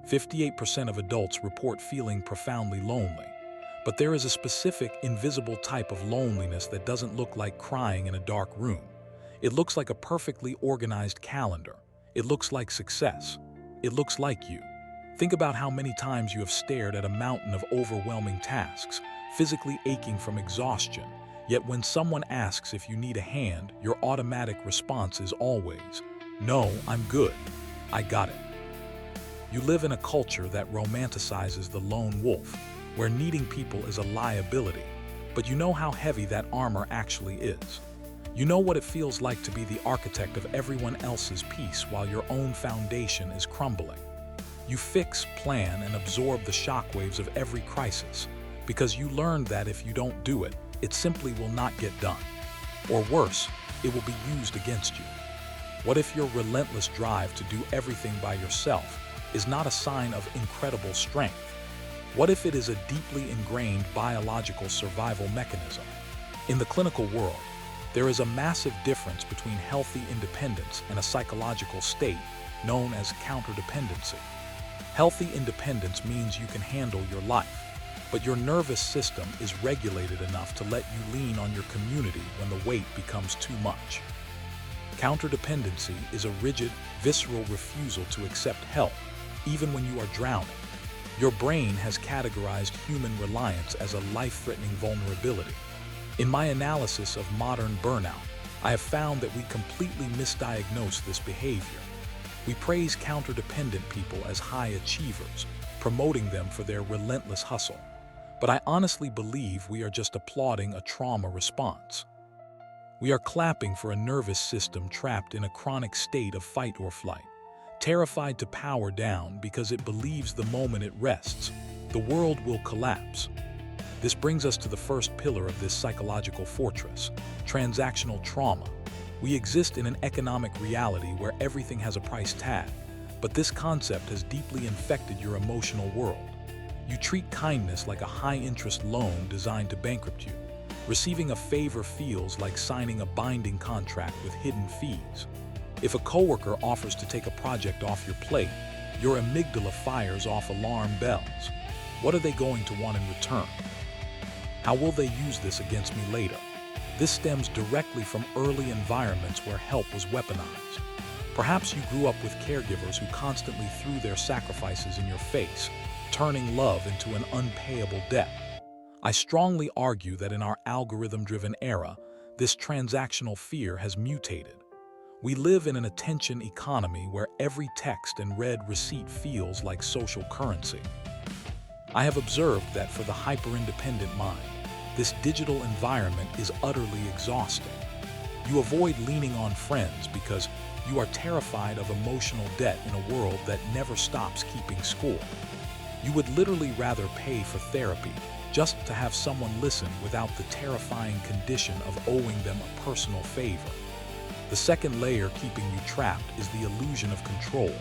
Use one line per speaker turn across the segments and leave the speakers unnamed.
58% of adults report feeling profoundly lonely. But there is a specific, invisible type of loneliness that doesn't look like crying in a dark room. It looks like a perfectly organized calendar. It looks like success. It looks like you. Think about how many times you have stared at a mountain of overwhelming tasks, physically aching from exhaustion, yet when someone asks if you need a hand, your automatic response is always, "No, I'm good. I got it." You live in a culture that romanticizes the lone wolf, where needing people is a liability, but you know how heavy that armor actually is. You know what it feels like to be the architect of everyone else's peace while your own foundation is crumbling. You fix, plan, and absorb the shockwaves of every crisis, because you learned that if you don't do it, it simply will not get done. Or worse, it will be used against you. What if your relentless drive to do everything by yourself is not a sign of incredible strength? What if it is a deeply ingrained biological survival mechanism? In the clinical world, there is a massive difference between healthy independence and a psychological state known as counter-dependency. Healthy independence means you can handle your life, but your nervous system is regulated enough to let you lean on your community when the weight becomes too much. Counter-dependency is a rigid, visceral refusal to accept help, even when you are drowning. Your brain has categorized human reliance as a life-threatening vulnerability. In my analysis of modern burnout, I have found that we completely misdiagnose this behavior. We praise counter-dependent people as high achievers, promoting them for their relentless hustle. But I honestly believe we are just applauding a trauma response. We are clapping for a nervous system trapped in a chronic state of fight or flight, terrified to power down because it believes the moment it rests, the world will collapse. This brings us to the first pillar of this psychological fortress, transactional trauma. We exist in an economic reality where everything has a price tag, but this concept has deeply infected your emotional world. You treat kindness like a high-interest loan designed to bankrupt you. Receiving a favor feels like signing a binding contract with hidden fees. If a coworker offers to take a project off your plate, your amygdala fires off alarm bells. What are they going to want in return? How will they use this against me later? This stems directly from early environments where help was weaponized. Perhaps you grew up with caregivers who constantly threw their sacrifices in your face, turning love into an unpayable debt. I strongly argue that in our algorithm-driven era, this transactional fear has mutated. We live in an attention economy where every text and read receipt feels like social currency. I have observed that for the hyper-independent mind, this digital environment is utterly exhausting. You avoid leaning on friends because you are terrified of emotional debt in a world that never stops keeping score. You would literally rather pay for therapy just to have someone listen without the terrifying condition of owing them a personal favor. The second layer keeping you trapped is the illusion of control.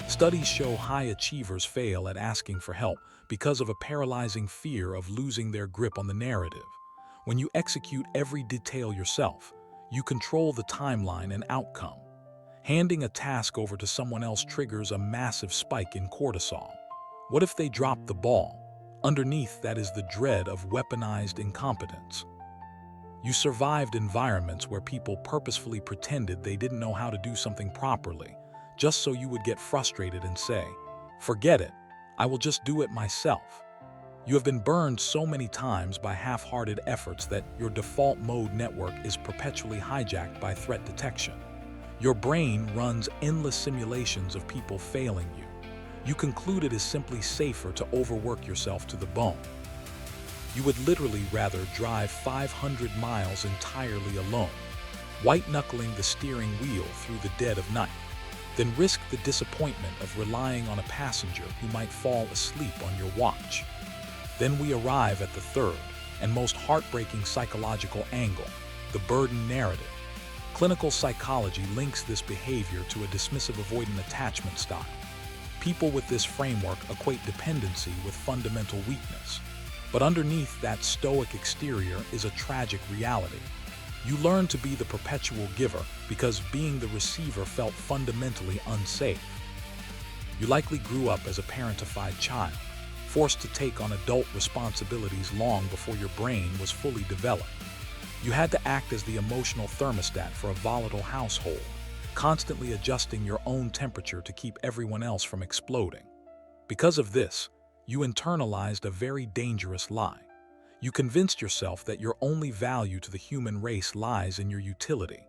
Studies show high achievers fail at asking for help because of a paralyzing fear of losing their grip on the narrative. When you execute every detail yourself, you control the timeline and outcome. Handing a task over to someone else triggers a massive spike in cortisol. What if they drop the ball? Underneath that is the dread of weaponized incompetence. You survived environments where people purposefully pretended they didn't know how to do something properly, just so you would get frustrated and say, "Forget it, I will just do it myself." You have been burned so many times by half-hearted efforts that your default mode network is perpetually hijacked by threat detection. Your brain runs endless simulations of people failing you. You conclude it is simply safer to overwork yourself to the bone. You would literally rather drive 500 miles entirely alone, white-knuckling the steering wheel through the dead of night, than risk the disappointment of relying on a passenger who might fall asleep on your watch. Then we arrive at the third and most heartbreaking psychological angle, the burden narrative. Clinical psychology links this behavior to a dismissive avoidant attachment style. People with this framework equate dependency with fundamental weakness. But underneath that stoic exterior is a tragic reality. You learn to be the perpetual giver because being the receiver felt fundamentally unsafe. You likely grew up as a parentified child, forced to take on adult responsibilities long before your brain was fully developed. You had to act as the emotional thermostat for a volatile household, constantly adjusting your own temperature to keep everyone else from exploding. Because of this, you internalized a very dangerous lie. You convinced yourself that your only value to the human race lies in your utility.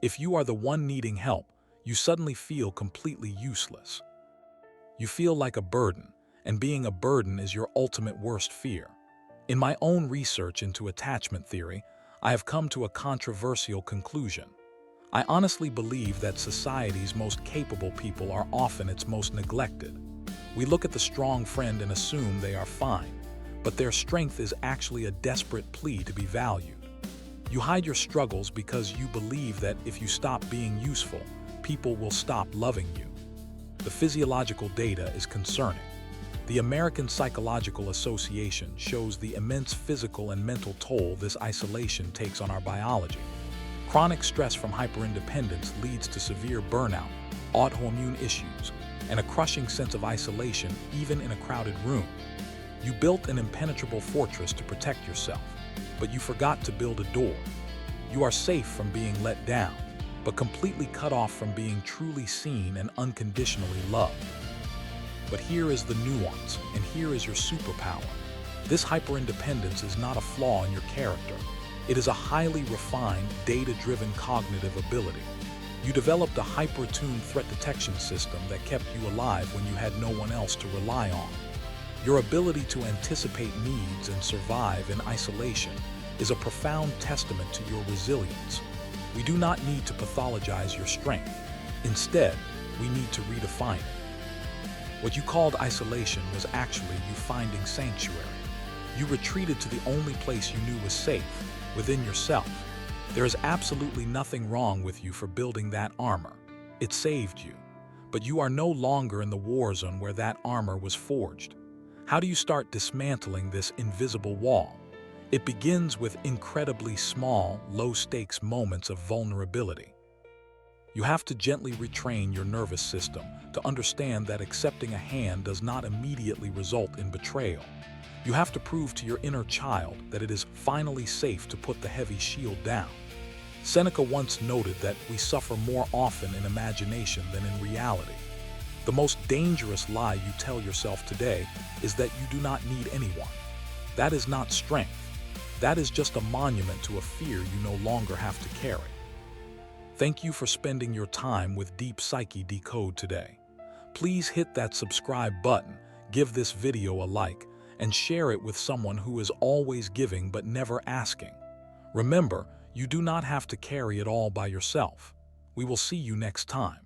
If you are the one needing help, you suddenly feel completely useless. You feel like a burden, and being a burden is your ultimate worst fear. In my own research into attachment theory, I have come to a controversial conclusion. I honestly believe that society's most capable people are often its most neglected. We look at the strong friend and assume they are fine, but their strength is actually a desperate plea to be valued. You hide your struggles because you believe that if you stop being useful, people will stop loving you. The physiological data is concerning. The American Psychological Association shows the immense physical and mental toll this isolation takes on our biology. Chronic stress from hyperindependence leads to severe burnout, autoimmune issues, and a crushing sense of isolation even in a crowded room. You built an impenetrable fortress to protect yourself, but you forgot to build a door. You are safe from being let down, but completely cut off from being truly seen and unconditionally loved. But here is the nuance, and here is your superpower. This hyperindependence is not a flaw in your character. It is a highly refined, data-driven cognitive ability. You developed a hyper-tuned threat detection system that kept you alive when you had no one else to rely on. Your ability to anticipate needs and survive in isolation is a profound testament to your resilience. We do not need to pathologize your strength. Instead, we need to redefine it. What you called isolation was actually you finding sanctuary. You retreated to the only place you knew was safe, within yourself. There is absolutely nothing wrong with you for building that armor. It saved you. But you are no longer in the war zone where that armor was forged. How do you start dismantling this invisible wall? It begins with incredibly small, low-stakes moments of vulnerability. You have to gently retrain your nervous system to understand that accepting a hand does not immediately result in betrayal. You have to prove to your inner child that it is finally safe to put the heavy shield down. Seneca once noted that we suffer more often in imagination than in reality. The most dangerous lie you tell yourself today is that you do not need anyone. That is not strength. That is just a monument to a fear you no longer have to carry. Thank you for spending your time with Deep Psyche Decode today. Please hit that subscribe button, give this video a like, and share it with someone who is always giving but never asking. Remember, you do not have to carry it all by yourself. We will see you next time.